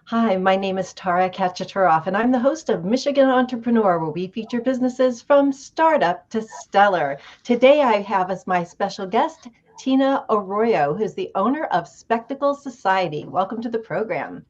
Hi, my name is Tara Kachaturoff, and I'm the host of Michigan Entrepreneur, where we feature businesses from startup to stellar. Today, I have as my special guest, Tina Arroyo, who's the owner of Spectacle Society. Welcome to the program.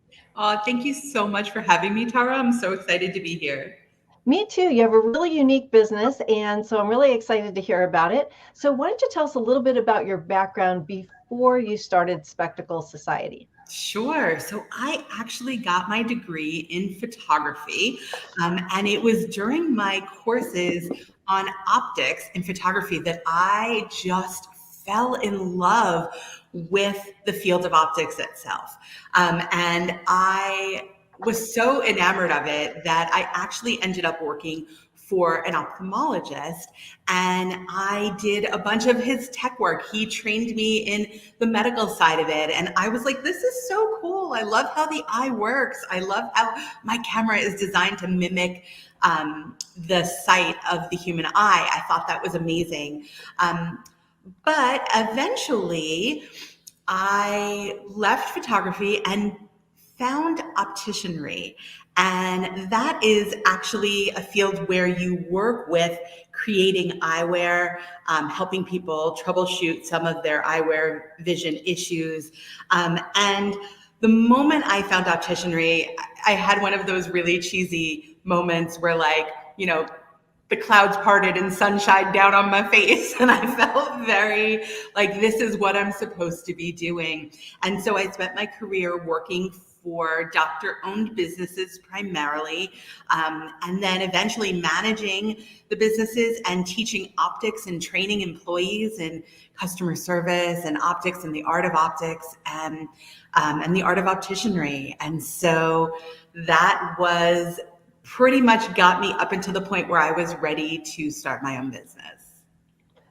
Thank you so much for having me, Tara. I'm so excited to be here. Me too. You have a really unique business, and so I'm really excited to hear about it. So, why don't you tell us a little bit about your background before you started Spectacle Society? Sure. So I actually got my degree in photography, and it was during my courses on optics and photography that I just fell in love with the field of optics itself. And I was so enamored of it that I actually ended up working for an ophthalmologist, and I did a bunch of his tech work. He trained me in the medical side of it, and I was like, this is so cool. I love how the eye works. I love how my camera is designed to mimic the sight of the human eye. I thought that was amazing. But eventually I left photography and found opticianry. And that is actually a field where you work with creating eyewear, helping people troubleshoot some of their eyewear vision issues. And the moment I found opticianry, I had one of those really cheesy moments where, like, you know, the clouds parted and sunshine down on my face. And I felt very like this is what I'm supposed to be doing. And so I spent my career working for doctor-owned businesses primarily, and then eventually managing the businesses and teaching optics and training employees in customer service and optics and the art of optics and the art of opticianry. And so that was pretty much got me up until the point where I was ready to start my own business.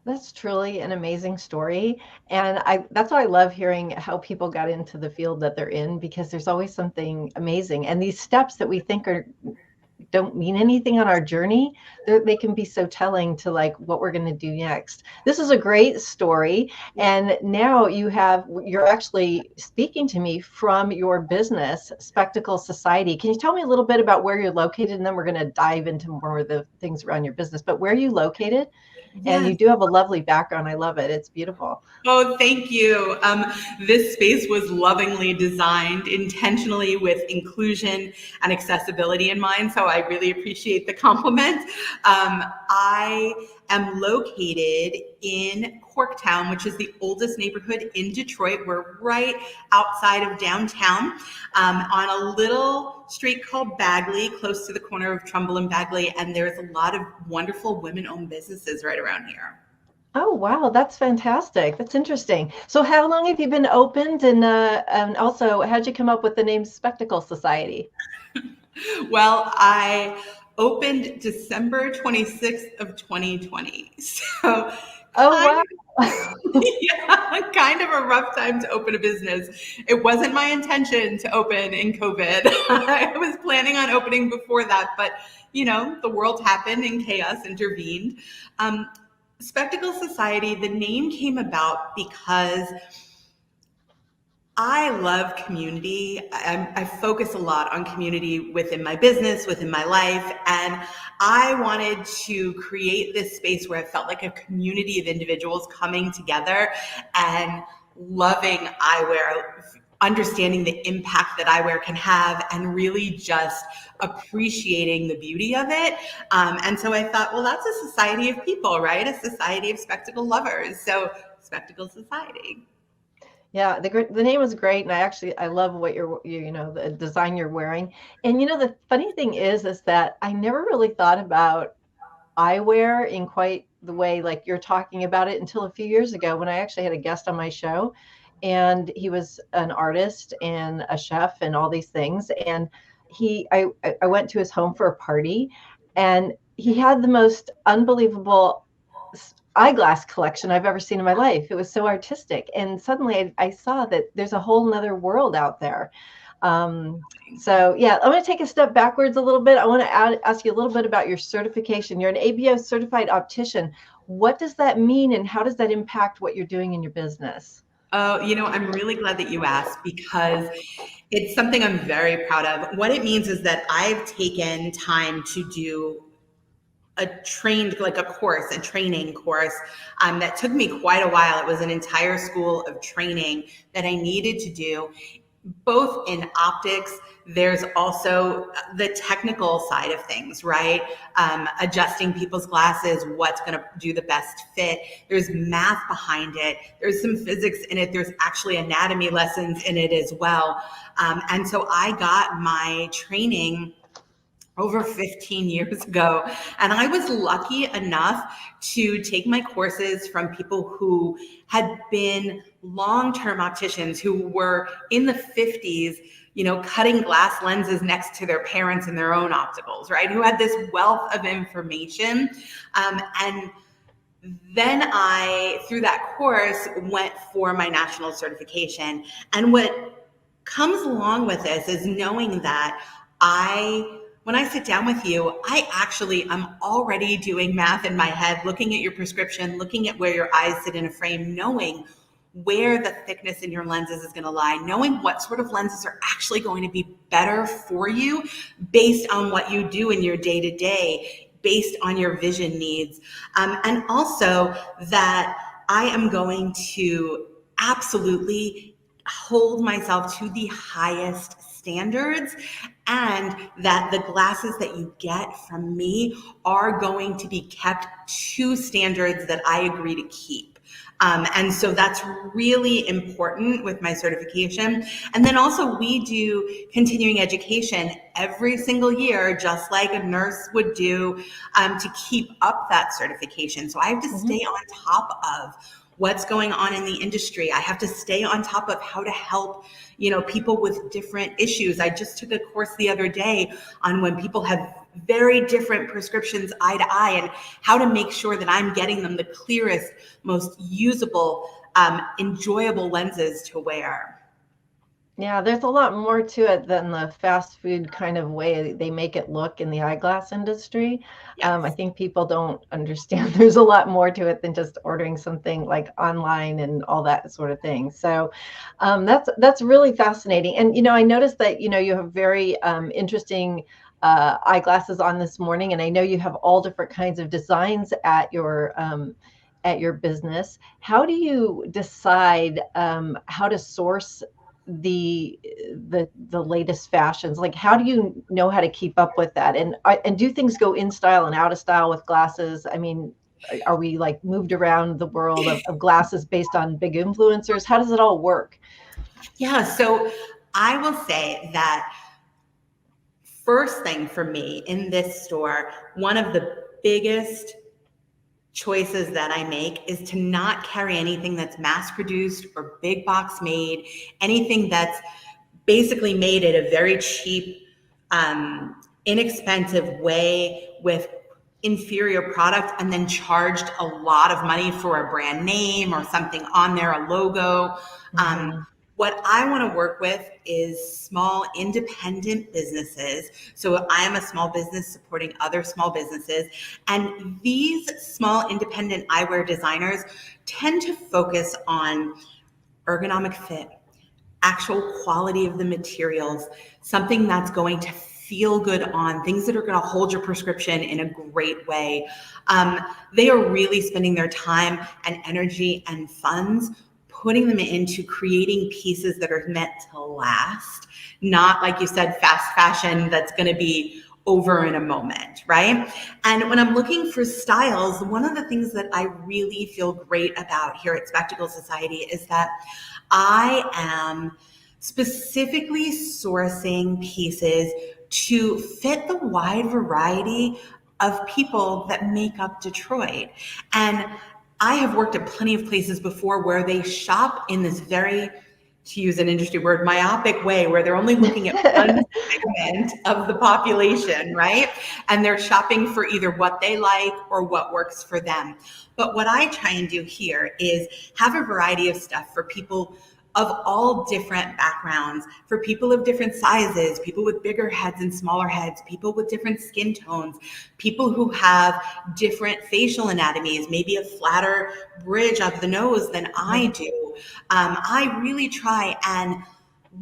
That's truly an amazing story. And that's why I love hearing how people got into the field that they're in, because there's always something amazing. And these steps that we think are don't mean anything on our journey, they can be so telling to like what we're going to do next. This is a great story. And now you're actually speaking to me from your business, Spectacle Society. Can you tell me a little bit about where you're located? And then we're going to dive into more of the things around your business. But where are you located? And Yes. you do have a lovely background. I love it. It's beautiful. Oh, thank you. This space was lovingly designed intentionally with inclusion and accessibility in mind. So I really appreciate the compliment. I am located in Corktown, which is the oldest neighborhood in Detroit. We're right outside of downtown, on a little street called Bagley, close to the corner of Trumbull and Bagley. And there's a lot of wonderful women-owned businesses right around here. Oh, wow, that's fantastic. That's interesting. So how long have you been opened? And also, how'd you come up with the name Spectacle Society? Well, I opened December 26th of 2020. So Oh, kind wow. yeah, kind of a rough time to open a business. It wasn't my intention to open in COVID. I was planning on opening before that, but the world happened and chaos intervened. Um, Spectacle Society, the name came about because I love community. I focus a lot on community within my business, within my life. And I wanted to create this space where I felt like a community of individuals coming together and loving eyewear, understanding the impact that eyewear can have, and really just appreciating the beauty of it. And so I thought, well, that's a society of people, right? A society of spectacle lovers. So Spectacle Society. Yeah, the name was great, and I love what the design you're wearing. And the funny thing is that I never really thought about eyewear in quite the way like you're talking about it until a few years ago when I actually had a guest on my show, and he was an artist and a chef and all these things. And I went to his home for a party, and he had the most unbelievable eyeglass collection I've ever seen in my life. It was so artistic. And suddenly I saw that there's a whole nother world out there. So yeah, I'm going to take a step backwards a little bit. I want to ask you a little bit about your certification. You're an ABO Certified Optician. What does that mean, and how does that impact what you're doing in your business? I'm really glad that you asked because it's something I'm very proud of. What it means is that I've taken time to do a training course that took me quite a while. It was an entire school of training that I needed to do, both in optics. There's also the technical side of things, right? Adjusting people's glasses, what's going to do the best fit. There's math behind it. There's some physics in it. There's actually anatomy lessons in it as well. And so I got my training over 15 years ago. And I was lucky enough to take my courses from people who had been long-term opticians who were in the 50s, cutting glass lenses next to their parents in their own opticals, right? Who had this wealth of information. And then I, through that course, went for my national certification. And what comes along with this is knowing that when I sit down with you, I'm already doing math in my head, looking at your prescription, looking at where your eyes sit in a frame, knowing where the thickness in your lenses is going to lie, knowing what sort of lenses are actually going to be better for you based on what you do in your day to day, based on your vision needs. And also that I am going to absolutely hold myself to the highest standards, and that the glasses that you get from me are going to be kept to standards that I agree to keep. And so that's really important with my certification. And then also we do continuing education every single year, just like a nurse would do, to keep up that certification. So I have to stay on top of what's going on in the industry. I have to stay on top of how to help, people with different issues. I just took a course the other day on when people have very different prescriptions eye to eye and how to make sure that I'm getting them the clearest, most usable, enjoyable lenses to wear. Yeah, there's a lot more to it than the fast food kind of way they make it look in the eyeglass industry. I Yes. think people don't understand there's a lot more to it than just ordering something like online and all that sort of thing. So that's really fascinating. And I noticed that you have very interesting eyeglasses on this morning, and I know you have all different kinds of designs at your business. How do you decide how to source the latest fashions? Like, how do you know how to keep up with that? And do things go in style and out of style with glasses? I mean, are we like moved around the world of glasses based on big influencers? How does it all work? Yeah. So I will say that first thing for me in this store, one of the biggest choices that I make is to not carry anything that's mass produced or big box made, anything that's basically made at a very cheap, inexpensive way with inferior product and then charged a lot of money for a brand name or something on there, a logo. What I want to work with is small independent businesses. So I am a small business supporting other small businesses. And these small independent eyewear designers tend to focus on ergonomic fit, actual quality of the materials, something that's going to feel good on, things that are going to hold your prescription in a great way. They are really spending their time and energy and funds putting them into creating pieces that are meant to last, not, like you said, fast fashion that's going to be over in a moment, right? And when I'm looking for styles, one of the things that I really feel great about here at Spectacle Society is that I am specifically sourcing pieces to fit the wide variety of people that make up Detroit. And I have worked at plenty of places before where they shop in this very, to use an industry word, myopic way, where they're only looking at one segment of the population, right? And they're shopping for either what they like or what works for them. But what I try and do here is have a variety of stuff for people of all different backgrounds, for people of different sizes, people with bigger heads and smaller heads, people with different skin tones, people who have different facial anatomies, maybe a flatter bridge of the nose than I do. I really try and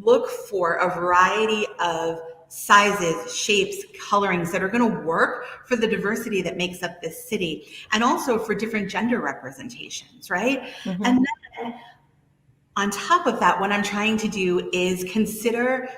look for a variety of sizes, shapes, colorings that are going to work for the diversity that makes up this city, and also for different gender representations, right? Mm-hmm. And then on top of that, what I'm trying to do is consider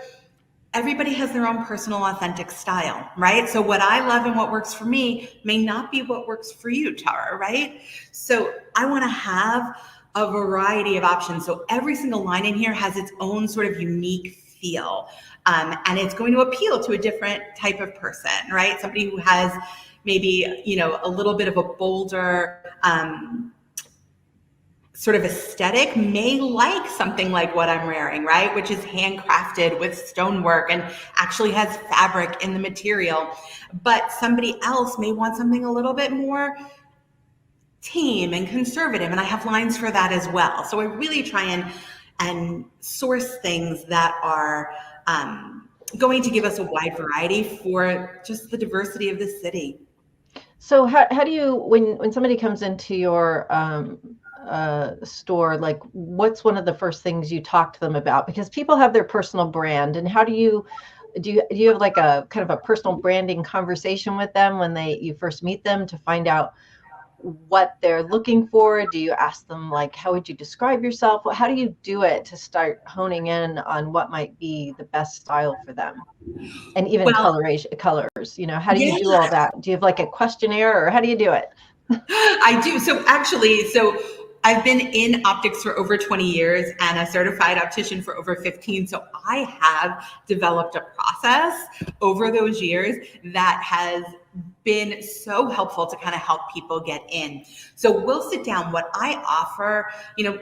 everybody has their own personal authentic style, right? So what I love and what works for me may not be what works for you, Tara, right? So I want to have a variety of options. So every single line in here has its own sort of unique feel. And it's going to appeal to a different type of person, right? Somebody who has maybe, a little bit of a bolder, sort of aesthetic may like something like what I'm wearing, right? Which is handcrafted with stonework and actually has fabric in the material. But somebody else may want something a little bit more tame and conservative. And I have lines for that as well. So I really try and source things that are going to give us a wide variety for just the diversity of the city. So how do you, when somebody comes into your store, like what's one of the first things you talk to them about? Because people have their personal brand, and how do you have like a kind of a personal branding conversation with them when you first meet them to find out what they're looking for? Do you ask them like, how would you describe yourself? How do you do it to start honing in on what might be the best style for them? And even Well, colors, how do you yeah, do all that? Do you have like a questionnaire, or how do you do it? I do. So I've been in optics for over 20 years and a certified optician for over 15. So I have developed a process over those years that has been so helpful to kind of help people get in. So we'll sit down. What I offer,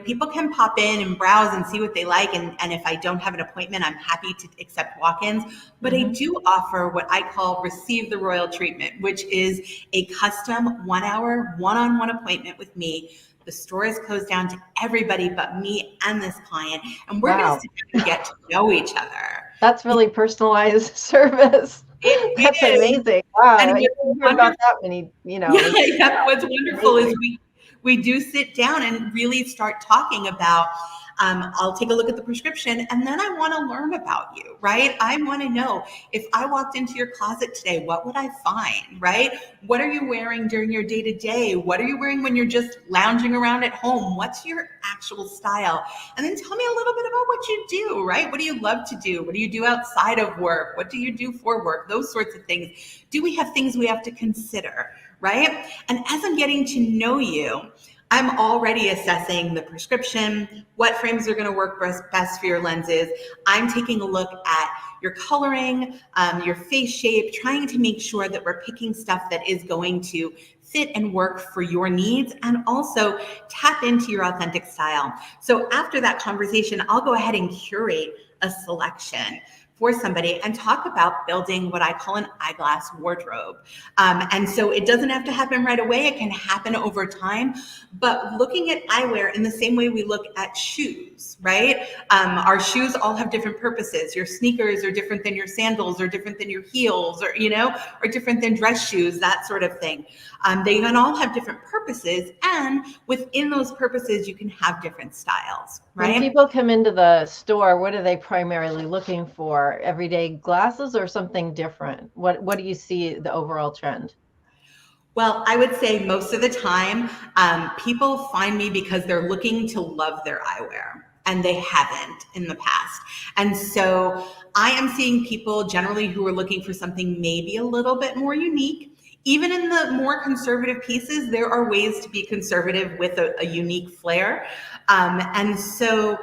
people can pop in and browse and see what they like. And if I don't have an appointment, I'm happy to accept walk-ins. But I Mm-hmm. do offer what I call receive the royal treatment, which is a custom 1-hour one-on-one appointment with me. The store is closed down to everybody but me and this client. And we're going to Wow. sit down and get to know each other. That's really personalized service. It That's is. amazing. Wow. And I what's didn't hear about wonderful, that many, yeah, wow, what's wonderful is amazing. we do sit down and really start talking about. I'll take a look at the prescription and then I want to learn about you, right? I want to know if I walked into your closet today, what would I find, right? What are you wearing during your day to day? What are you wearing when you're just lounging around at home? What's your actual style? And then tell me a little bit about what you do, right? What do you love to do? What do you do outside of work? What do you do for work? Those sorts of things. Do we have things we have to consider, right? And as I'm getting to know you, I'm already assessing the prescription, what frames are going to work best for your lenses. I'm taking a look at your coloring, your face shape, trying to make sure that we're picking stuff that is going to fit and work for your needs and also tap into your authentic style. So after that conversation, I'll go ahead and curate a selection for somebody and talk about building what I call an eyeglass wardrobe. And so it doesn't have to happen right away. It can happen over time. But looking at eyewear in the same way we look at shoes, right? Our shoes all have different purposes. Your sneakers are different than your sandals, or different than your heels, or, or different than dress shoes, that sort of thing. They can all have different purposes. And within those purposes, you can have different styles, When right? people come into the store, what are they primarily looking for? Everyday glasses or something different? What do you see the overall trend? Well, I would say most of the time, people find me because they're looking to love their eyewear and they haven't in the past. And so I am seeing people generally who are looking for something maybe a little bit more unique. Even in the more conservative pieces, there are ways to be conservative with a unique flair. And so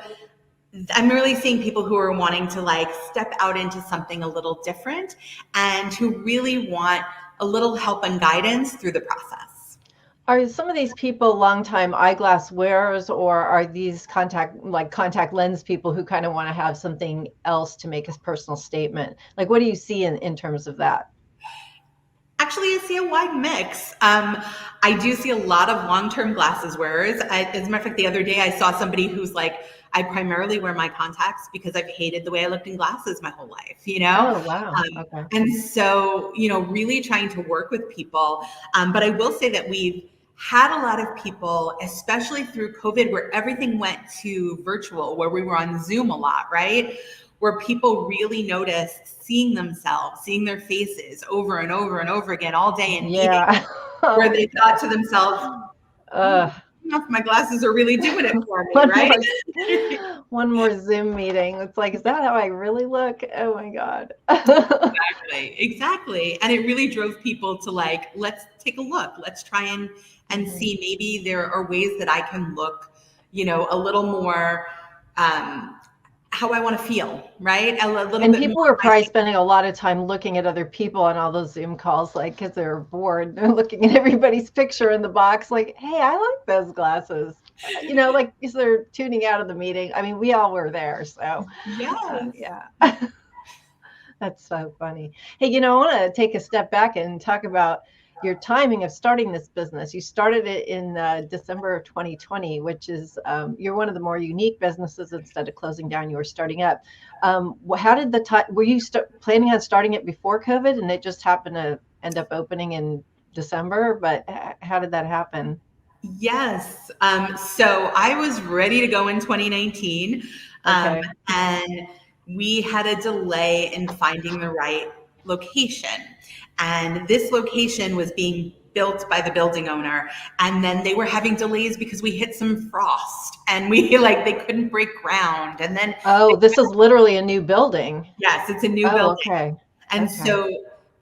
I'm really seeing people who are wanting to like step out into something a little different and who really want a little help and guidance through the process. Are some of these people longtime eyeglass wearers, or are these contact lens people who kind of want to have something else to make a personal statement? Like, what do you see in terms of that? Actually, I see a wide mix. I do see a lot of long-term glasses wearers. As a matter of fact, the other day I saw somebody who's like, I primarily wear my contacts because I've hated the way I looked in glasses my whole life. Oh, wow. Um, Okay. and so, really trying to work with people. But I will say that we've had a lot of people, especially through COVID, where everything went to virtual, where we were on Zoom a lot, right? Where people really noticed seeing themselves, seeing their faces over and over and over again all day in meetings, Yeah. Oh where my they thought to themselves, "Hmm, God. I don't know if my glasses are really doing it for me," One right? more one more Zoom meeting. It's like, is that how I really look? Oh my God. Exactly, exactly. And it really drove people to like, let's take a look. Let's try and Mhm. see maybe there are ways that I can look, a little more how I want to feel, right? A little And bit more people are like probably spending a lot of time looking at other people on all those Zoom calls, like, because they're bored. They're looking at everybody's picture in the box, like, hey, I like those glasses. Like, because they're tuning out of the meeting. I mean, we all were there. So, yes. yeah. That's so funny. Hey, I want to take a step back and talk about your timing of starting this business. You started it in December of 2020, which is you're one of the more unique businesses. Instead of closing down, you were starting up. How did the time? Were you planning on starting it before COVID, and it just happened to end up opening in December? But how did that happen? Yes. So I was ready to go in 2019. Um, Okay. and we had a delay in finding the right location. And this location was being built by the building owner. And then they were having delays because we hit some frost and we like they couldn't break ground. And then Oh, this is literally a new building. yes, it's a new Oh, building. okay. And Okay. so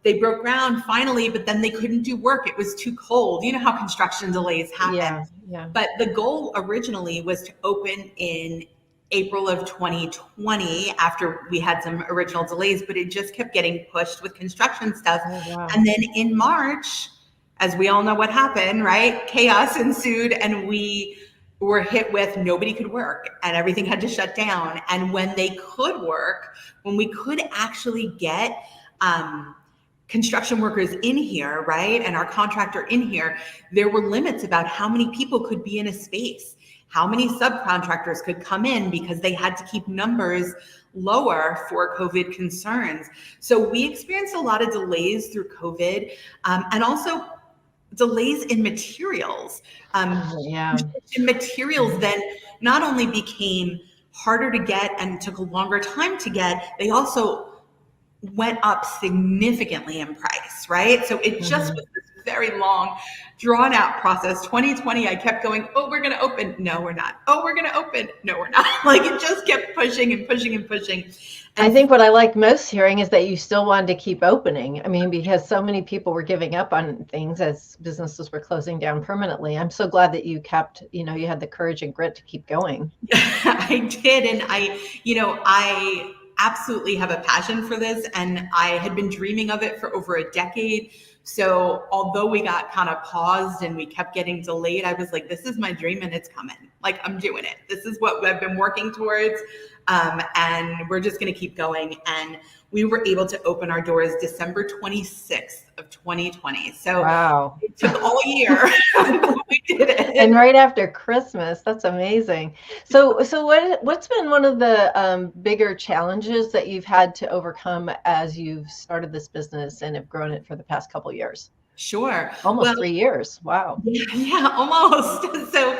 they broke ground finally, but then they couldn't do work. It was too cold. You know how construction delays happen. Yeah. Yeah. But the goal originally was to open in April of 2020 after we had some original delays, but it just kept getting pushed with construction stuff. Oh, wow. And then in March, as we all know what happened, right? Chaos ensued and we were hit with nobody could work and everything had to shut down. And when they could work, when we could actually get construction workers in here, right? And our contractor in here, there were limits about how many people could be in a space, how many subcontractors could come in because they had to keep numbers lower for COVID concerns. So we experienced a lot of delays through COVID and also delays in materials. Oh, yeah. Materials then not only became harder to get and took a longer time to get, they also went up significantly in price, right? So it just Mhm. was this very long, drawn out process. 2020, I kept going, oh, we're going to open. No, we're not. Oh, we're going to open. No, we're not. Like it just kept pushing and pushing and pushing. I And think what I like most hearing is that you still wanted to keep opening. I mean, because so many people were giving up on things as businesses were closing down permanently. I'm so glad that you kept, you had the courage and grit to keep going. I did. And I absolutely have a passion for this. And I had been dreaming of it for over a decade. So although we got kind of paused and we kept getting delayed, I was like, this is my dream and it's coming. Like I'm doing it. This is what I've been working towards. And we're just going to keep going. And we were able to open our doors December 26th of 2020. So Wow. it took all year. We did And it. right after Christmas, that's amazing. So what's been one of the bigger challenges that you've had to overcome as you've started this business and have grown it for the past couple years? Sure. Well, Almost 3 years. Wow. yeah, almost. So,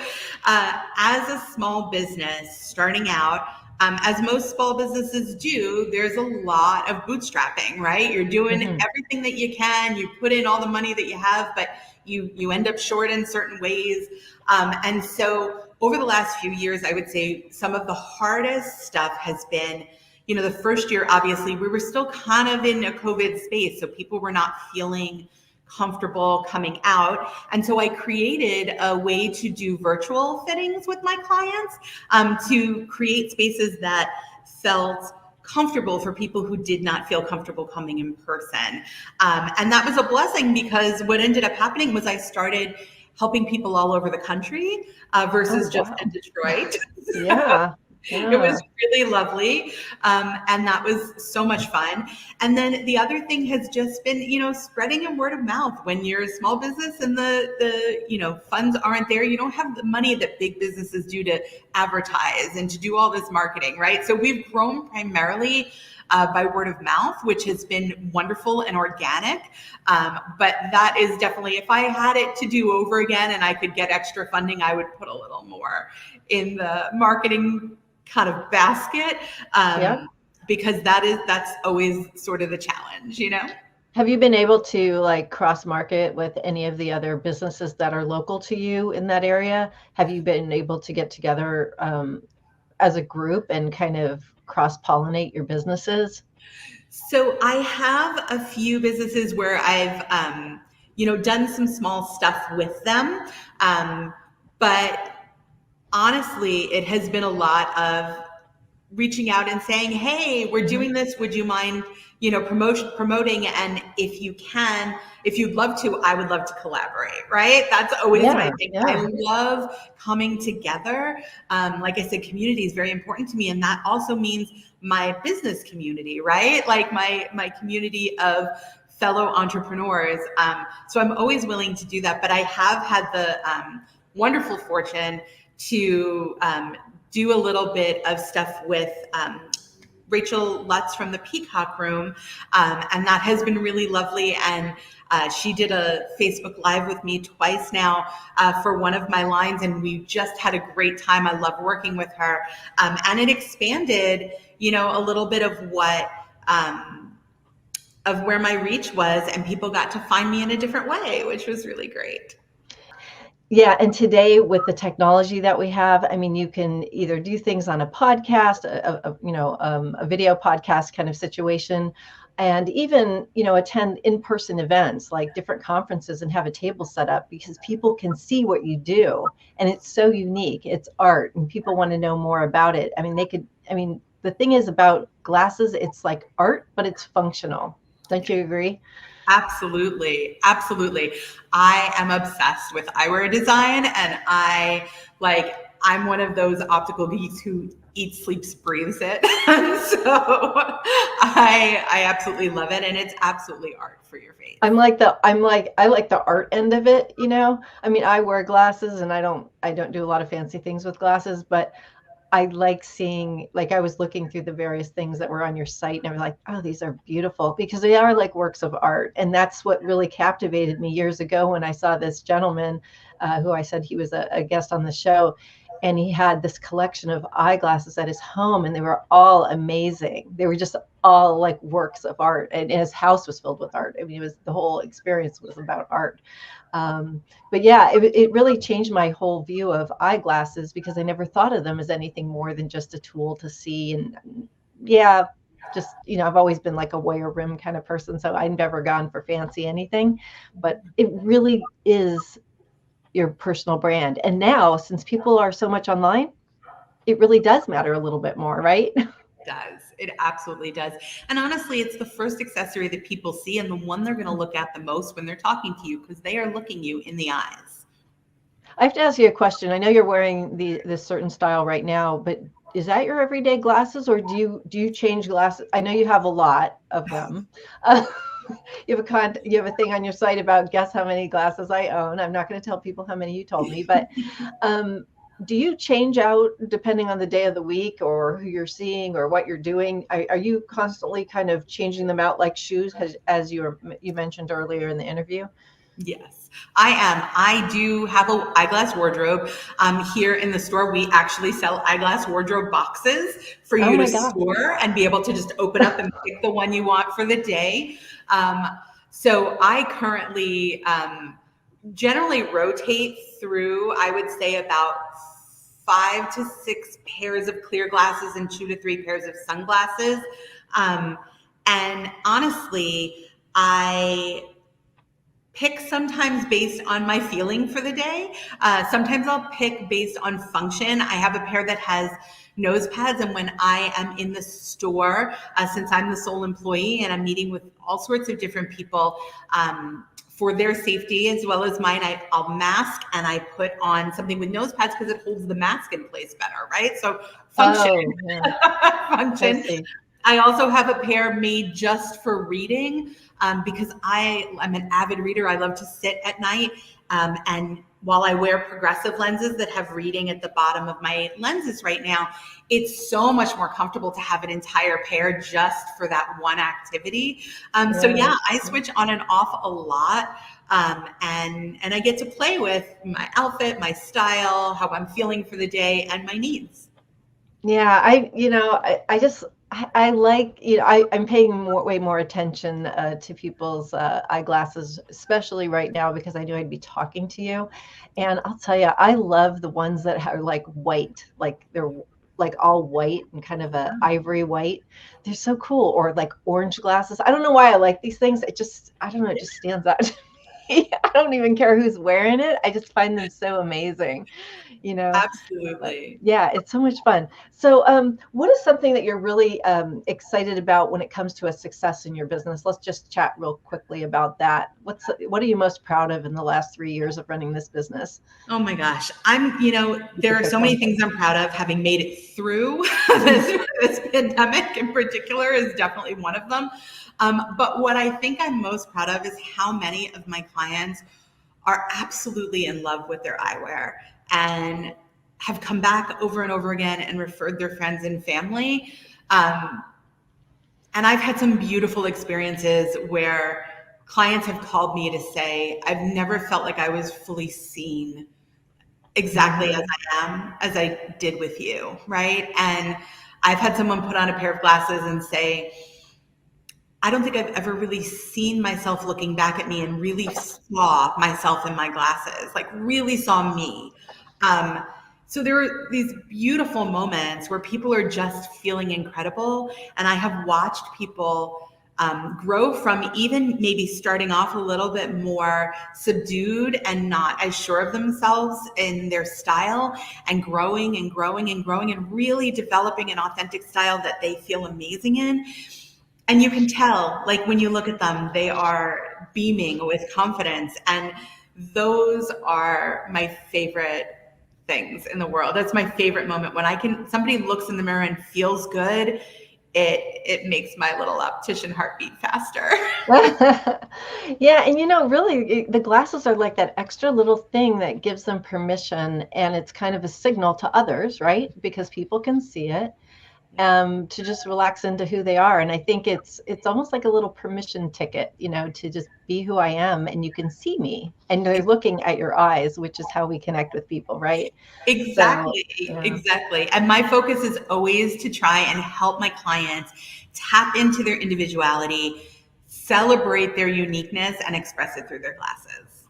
as a small business starting out, as most small businesses do, there's a lot of bootstrapping, right? You're doing Hmm. everything that you can. You put in all the money that you have, but you end up short in certain ways. And so, over the last few years, I would say some of the hardest stuff has been. The first year, obviously, we were still kind of in a COVID space, so people were not feeling comfortable coming out. And so I created a way to do virtual fittings with my clients to create spaces that felt comfortable for people who did not feel comfortable coming in person. And that was a blessing because what ended up happening was I started helping people all over the country Oh, versus just in wow. Detroit. So Yeah. it was Yeah. really lovely. And that was so much fun. And then the other thing has just been, spreading in word of mouth. When you're a small business and the funds aren't there, you don't have the money that big businesses do to advertise and to do all this marketing, right? So we've grown primarily by word of mouth, which has been wonderful and organic. But that is definitely, if I had it to do over again and I could get extra funding, I would put a little more in the marketing kind of basket. Yeah. Because that's always sort of the challenge, you know? Have you been able to like cross market with any of the other businesses that are local to you in that area? Have you been able to get together as a group and kind of cross pollinate your businesses? So I have a few businesses where I've, done some small stuff with them. But honestly, it has been a lot of reaching out and saying, "Hey, we're Mm-hmm. doing this. Would you mind, promoting? And if you'd love to, I would love to collaborate." Right? That's always my Yeah, thing. I yeah. love coming together. Like I said, community is very important to me, and that also means my business community, right? Like my community of fellow entrepreneurs. So I'm always willing to do that. But I have had the wonderful fortune to do a little bit of stuff with Rachel Lutz from the Peacock Room, and that has been really lovely. And she did a Facebook Live with me twice now for one of my lines, and we just had a great time. I love working with her, and it expanded, a little bit of what. Of where my reach was, and people got to find me in a different way, which was really great. Yeah, and today with the technology that we have, I mean, you can either do things on a podcast, a video podcast kind of situation, and even, attend in-person events like different conferences and have a table set up because people can see what you do, and it's so unique. It's art, and people want to know more about it. I mean, the thing is about glasses, it's like art, but it's functional. Don't you agree? Absolutely. Absolutely. I am obsessed with eyewear design, and I'm one of those optical geeks who eats, sleeps, breathes it. And so I absolutely love it, and it's absolutely art for your face. I like the art end of it. I mean, I wear glasses and I don't do a lot of fancy things with glasses, but I like seeing, like, I was looking through the various things that were on your site and I was like, oh, these are beautiful because they are like works of art. And that's what really captivated me years ago when I saw this gentleman who I said he was a guest on the show. And he had this collection of eyeglasses at his home and they were all amazing. They were just all like works of art. And his house was filled with art. I mean, the whole experience was about art. But yeah, it really changed my whole view of eyeglasses because I never thought of them as anything more than just a tool to see. And yeah, just, I've always been like a wear rim kind of person. So I've never gone for fancy anything, but it really is your personal brand. And now, since people are so much online, it really does matter a little bit more, right? Does. It absolutely does. And honestly, it's the first accessory that people see and the one they're going to look at the most when they're talking to you because they are looking you in the eyes. I have to ask you a question. I know you're wearing this certain style right now, but is that your everyday glasses, or do you change glasses? I know you have a lot of them. Uh, you have a thing on your site about guess how many glasses I own. I'm not going to tell people how many you told me, but um, do you change out depending on the day of the week or who you're seeing or what you're doing? Are you constantly kind of changing them out like shoes, as you mentioned earlier in the interview? Yes, I am. I do have an eyeglass wardrobe. Here in the store, we actually sell eyeglass wardrobe boxes for Oh you to my God. store and be able to just open up and pick the one you want for the day. Um, so I currently generally rotate through, I would say, about 5 to 6 pairs of clear glasses and 2 to 3 pairs of sunglasses. Um, and honestly, I pick sometimes based on my feeling for the day. Sometimes I'll pick based on function. I have a pair that has nose pads, and when I am in the store, since I'm the sole employee and I'm meeting with all sorts of different people, for their safety as well as mine, I'll mask and I put on something with nose pads because it holds the mask in place better, right? So function, Oh, yeah. I function. see. I also have a pair made just for reading because I'm an avid reader. I love to sit at night and while I wear progressive lenses that have reading at the bottom of my lenses right now, it's so much more comfortable to have an entire pair just for that one activity. So Right. yeah, I switch on and off a lot. And I get to play with my outfit, my style, how I'm feeling for the day, and my needs. Yeah, I just I like, I'm paying way more attention to people's eyeglasses, especially right now because I knew I'd be talking to you. And I'll tell you, I love the ones that are like white, like they're like all white and kind of a ivory white. They're so cool. Or like orange glasses. I don't know why I like these things. I don't know, it just stands out to me. I don't even care who's wearing it. I just find them so amazing, you know. But Absolutely. yeah, it's so much fun. So, what is something that you're really excited about when it comes to a success in your business? Let's just chat real quickly about that. What are you most proud of in the last 3 years of running this business? Oh my gosh. You There could are pick so many one. things I'm proud of. Having made it through this pandemic in particular is definitely one of them. But what I think I'm most proud of is how many of my clients are absolutely in love with their eyewear and have come back over and over again and referred their friends and family. Um, and I've had some beautiful experiences where clients have called me to say, I've never felt like I was fully seen exactly as Mhm. I am, as I did with you, right? And I've had someone put on a pair of glasses and say, I don't think I've ever really seen myself looking back at me and really saw myself in my glasses, like really saw me. Um, so there are these beautiful moments where people are just feeling incredible. And I have watched people grow from even maybe starting off a little bit more subdued and not as sure of themselves in their style, and growing and growing and growing and really developing an authentic style that they feel amazing in. And you can tell, like when you look at them, they are beaming with confidence. And those are my favorite things in the world. That's my favorite moment when somebody looks in the mirror and feels good. It makes my little optician heart beat faster. Yeah, and really, the glasses are like that extra little thing that gives them permission, and it's kind of a signal to others, right? Because people can see it, to just relax into who they are. And I think it's almost like a little permission ticket, to just be who I am, and you can see me, and they're looking at your eyes, which is how we connect with people, right? So, Exactly, yeah. exactly. And my focus is always to try and help my clients tap into their individuality, celebrate their uniqueness, and express it through their glasses.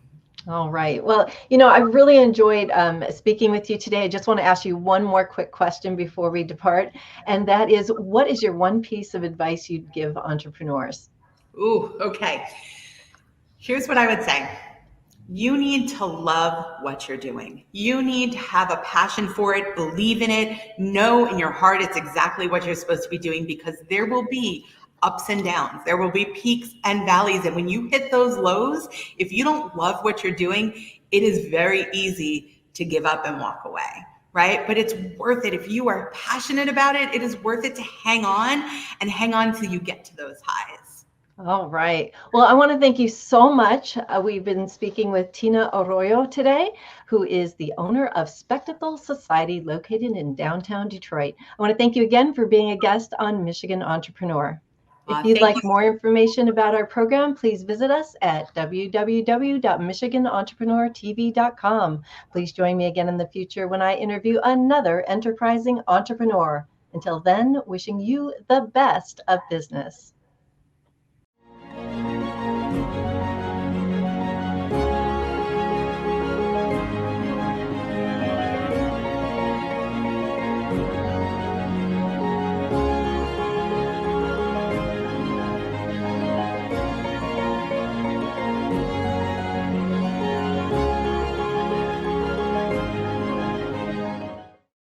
All right. Well, I've really enjoyed speaking with you today. I just want to ask you one more quick question before we depart, and that is, what is your one piece of advice you'd give entrepreneurs? Ooh, okay. Here's what I would say. You need to love what you're doing. You need to have a passion for it, believe in it, know in your heart it's exactly what you're supposed to be doing, because there will be ups and downs. There will be peaks and valleys. And when you hit those lows, if you don't love what you're doing, it is very easy to give up and walk away, right? But it's worth it. If you are passionate about it, it is worth it to hang on and hang on till you get to those highs. All right. Well, I want to thank you so much. We've been speaking with Tina Arroyo today, who is the owner of Spectacle Society located in downtown Detroit. I want to thank you again for being a guest on Michigan Entrepreneur. If you'd Thank like you. more information about our program, please visit us at www.michiganentrepreneurtv.com. Please join me again in the future when I interview another enterprising entrepreneur. Until then, wishing you the best of business.